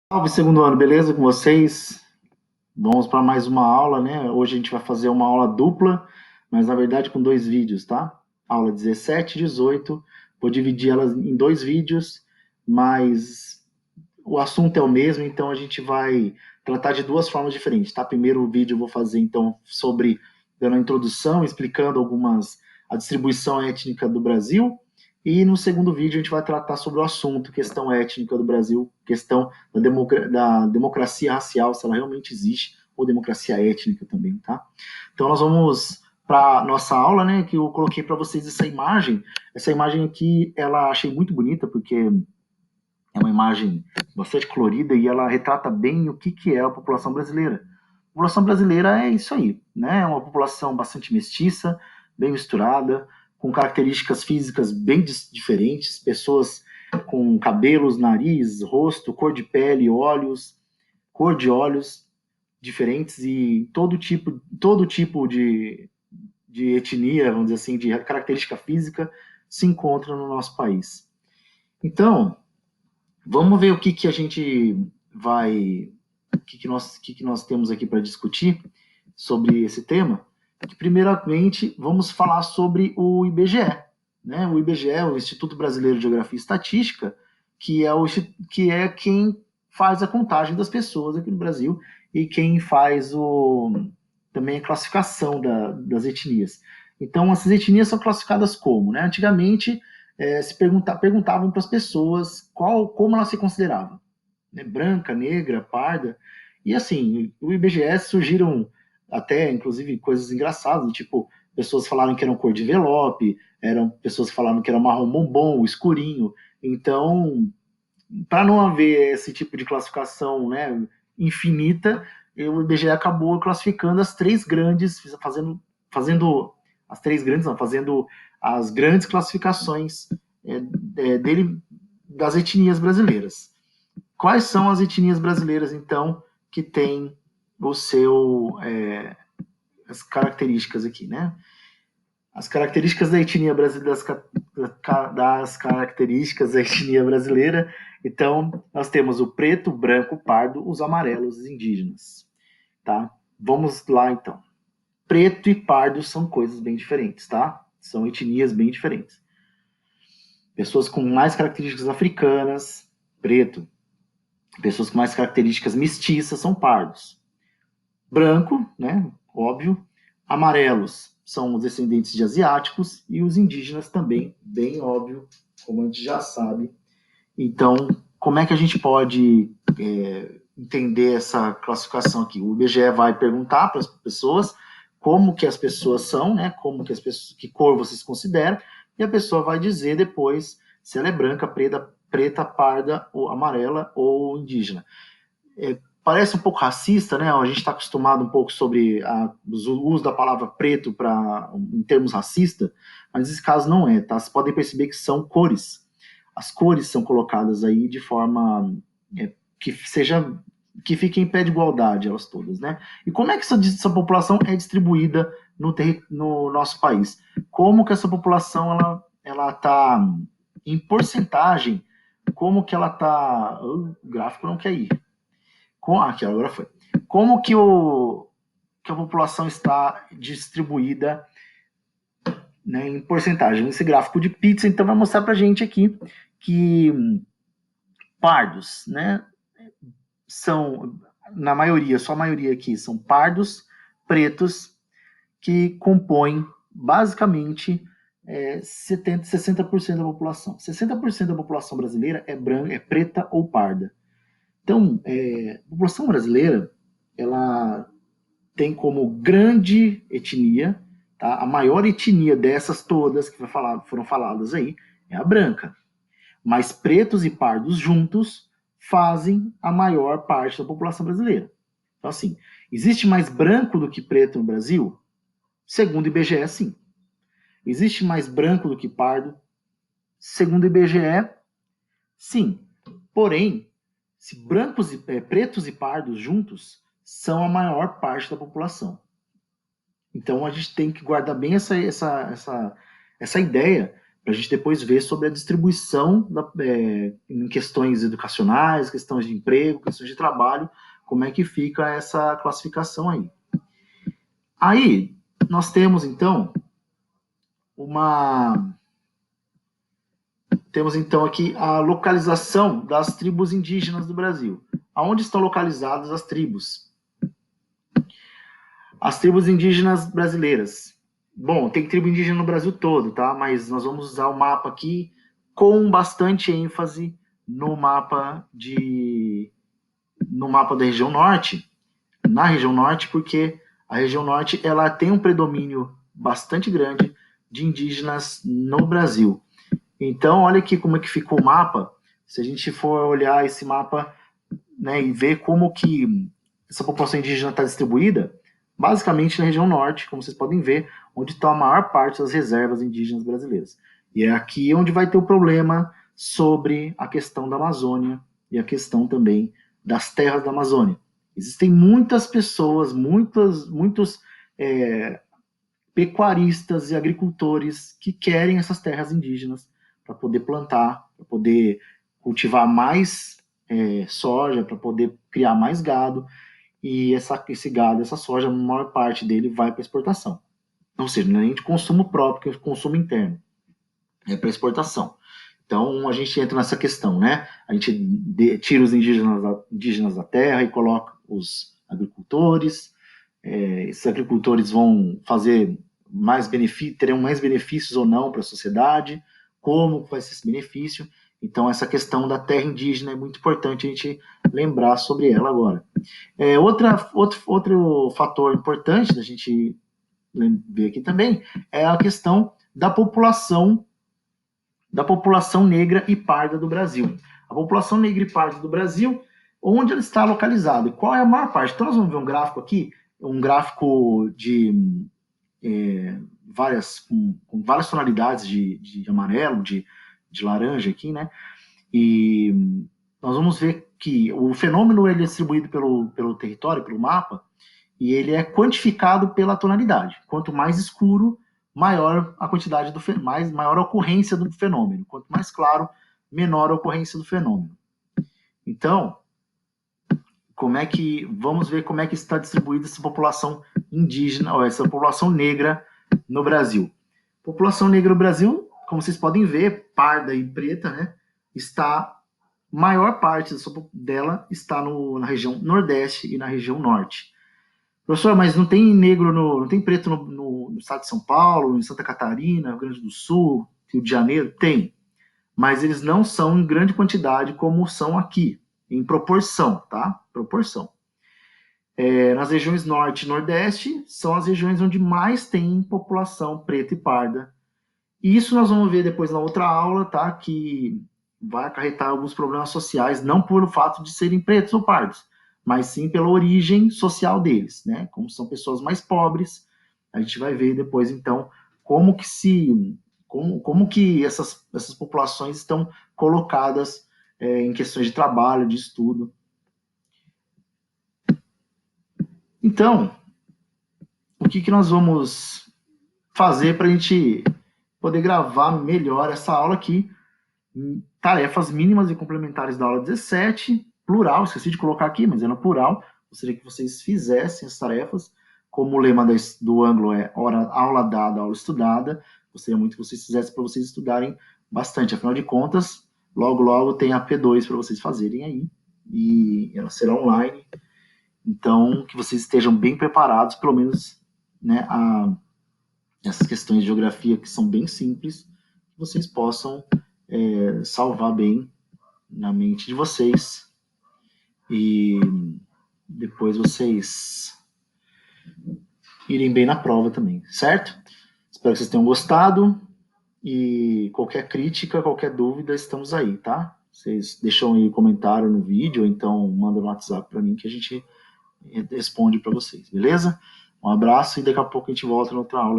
Salve, segundo ano, beleza com vocês? Vamos para mais uma aula, né? Hoje a gente vai fazer uma aula dupla, mas na verdade com dois vídeos, tá? Aula 17 e 18. Vou dividir elas em dois vídeos, mas o assunto é o mesmo, então a gente vai tratar de duas formas diferentes, tá? Primeiro o vídeo eu vou fazer então sobre dando a introdução, explicando a distribuição étnica do Brasil, e no segundo vídeo a gente vai tratar sobre o assunto, questão étnica do Brasil, questão da democracia racial, se ela realmente existe, ou democracia étnica também, tá? Então nós vamos para nossa aula, né, que eu coloquei para vocês essa imagem. Essa imagem aqui, ela achei muito bonita, porque é uma imagem bastante colorida e ela retrata bem o que é a população brasileira. A população brasileira é isso aí, né? É uma população bastante mestiça, bem misturada, com características físicas bem diferentes, pessoas com cabelos, nariz, rosto, cor de olhos diferentes e todo tipo de etnia, vamos dizer assim, de característica física se encontra no nosso país. Então, vamos ver o que a gente vai, o que nós temos aqui para discutir sobre esse tema. Primeiramente, vamos falar sobre o IBGE, né? O IBGE, o Instituto Brasileiro de Geografia e Estatística, que é quem faz a contagem das pessoas aqui no Brasil e quem faz também a classificação das etnias. Então, essas etnias são classificadas como, né? Antigamente, perguntavam para as pessoas como ela se considerava, né? Branca, negra, parda. E assim, o IBGE surgiram até, inclusive, coisas engraçadas, tipo, pessoas falaram que eram cor de envelope, eram pessoas que falaram que era marrom bombom, escurinho. Então, para não haver esse tipo de classificação, né, infinita, o IBGE acabou classificando as três grandes, fazendo as três grandes, não, fazendo as grandes classificações dele das etnias brasileiras. Quais são as etnias brasileiras, então, que têm o seu as características aqui, né? As características da etnia brasileira, das características da etnia brasileira. Então, nós temos o preto, o branco, o pardo, os amarelos, os indígenas, tá? Vamos lá, então. Preto e pardo são coisas bem diferentes, tá? São etnias bem diferentes. Pessoas com mais características africanas, preto. Pessoas com mais características mestiças são pardos. Branco, né? Óbvio. Amarelos são os descendentes de asiáticos e os indígenas também, bem óbvio, como a gente já sabe. Então, como é que a gente pode entender essa classificação aqui? O IBGE vai perguntar para as pessoas como que as pessoas são, né? Que cor vocês consideram, e a pessoa vai dizer depois se ela é branca, preta, parda, ou amarela ou indígena. Parece um pouco racista, né? A gente está acostumado um pouco sobre o uso da palavra preto em termos racistas, mas nesse caso não é, tá? Vocês podem perceber que são cores. As cores são colocadas aí de forma que seja que fique em pé de igualdade elas todas, né? E como é que essa população é distribuída no nosso país? Como que essa população ela está em porcentagem? Como que ela está? O gráfico não quer ir. Aqui, agora foi. Como que a população está distribuída, né, em porcentagem? Esse gráfico de pizza, então, vai mostrar para a gente aqui que pardos, né, são, na maioria, só a maioria aqui, são pardos, pretos, que compõem, basicamente, 60% da população. 60% da população brasileira é branca, é preta ou parda. Então, a população brasileira, ela tem como grande etnia, tá? A maior etnia dessas todas que foram faladas aí é a branca. Mas pretos e pardos juntos fazem a maior parte da população brasileira. Então, assim, existe mais branco do que preto no Brasil? Segundo o IBGE, sim. Existe mais branco do que pardo? Segundo o IBGE, sim. Porém, se pretos e pardos juntos são a maior parte da população. Então a gente tem que guardar bem essa ideia para a gente depois ver sobre a distribuição em questões educacionais, questões de emprego, questões de trabalho, como é que fica essa classificação aí. Aí, nós temos, então, aqui a localização das tribos indígenas do Brasil. Aonde estão localizadas as tribos? As tribos indígenas brasileiras. Bom, tem tribo indígena no Brasil todo, tá? Mas nós vamos usar o mapa aqui com bastante ênfase no mapa da região norte. Na região norte, porque a região norte ela tem um predomínio bastante grande de indígenas no Brasil. Então, olha aqui como é que ficou o mapa. Se a gente for olhar esse mapa, né, e ver como que essa população indígena está distribuída, basicamente na região norte, como vocês podem ver, onde está a maior parte das reservas indígenas brasileiras. E é aqui onde vai ter o problema sobre a questão da Amazônia e a questão também das terras da Amazônia. Existem muitas pessoas, muitos pecuaristas e agricultores que querem essas terras indígenas para poder plantar, para poder cultivar mais soja, para poder criar mais gado, e esse gado, essa soja, a maior parte dele vai para exportação. Ou seja, não é nem de consumo próprio, que é de consumo interno, é para exportação. Então, a gente entra nessa questão, né? A gente tira os indígenas da terra e coloca os agricultores. Esses agricultores vão fazer terão mais benefícios ou não para a sociedade, como vai ser esse benefício. Então, essa questão da terra indígena é muito importante a gente lembrar sobre ela agora. Outro fator importante da gente ver aqui também é a questão da população negra e parda do Brasil. A população negra e parda do Brasil, onde ela está localizada e qual é a maior parte. Então, nós vamos ver um gráfico aqui, um gráfico de com várias tonalidades de amarelo, de laranja aqui, né? E nós vamos ver que o fenômeno ele é distribuído pelo território, pelo mapa, e ele é quantificado pela tonalidade. Quanto mais escuro, maior a quantidade maior a ocorrência do fenômeno. Quanto mais claro, menor a ocorrência do fenômeno. Então, vamos ver como é que está distribuída essa população indígena, ou essa população negra no Brasil. População negra no Brasil, como vocês podem ver, parda e preta, né? Maior parte dela está na região Nordeste e na região Norte. Professor, mas não tem não tem preto no estado de São Paulo, em Santa Catarina, Rio Grande do Sul, Rio de Janeiro? Tem. Mas eles não são em grande quantidade como são aqui, em proporção, tá? Proporção. Nas regiões Norte e Nordeste, são as regiões onde mais tem população preta e parda. E isso nós vamos ver depois na outra aula, tá? Que vai acarretar alguns problemas sociais, não por fato de serem pretos ou pardos, mas sim pela origem social deles, né? Como são pessoas mais pobres, a gente vai ver depois, então, como que essas populações estão colocadas em questões de trabalho, de estudo. Então, o que nós vamos fazer para a gente poder gravar melhor essa aula aqui? Tarefas mínimas e complementares da aula 17, plural, esqueci de colocar aqui, mas é no plural. Gostaria que vocês fizessem as tarefas, como o lema do ângulo é aula dada, aula estudada. Gostaria muito que vocês fizessem para vocês estudarem bastante. Afinal de contas, logo tem a P2 para vocês fazerem aí, e ela será online. Então, que vocês estejam bem preparados, pelo menos, né, essas questões de geografia que são bem simples, que vocês possam salvar bem na mente de vocês e depois vocês irem bem na prova também, certo? Espero que vocês tenham gostado e qualquer crítica, qualquer dúvida, estamos aí, tá? Vocês deixam aí comentário no vídeo ou então mandam no WhatsApp para mim que a gente responde para vocês, beleza? Um abraço e daqui a pouco a gente volta na outra aula.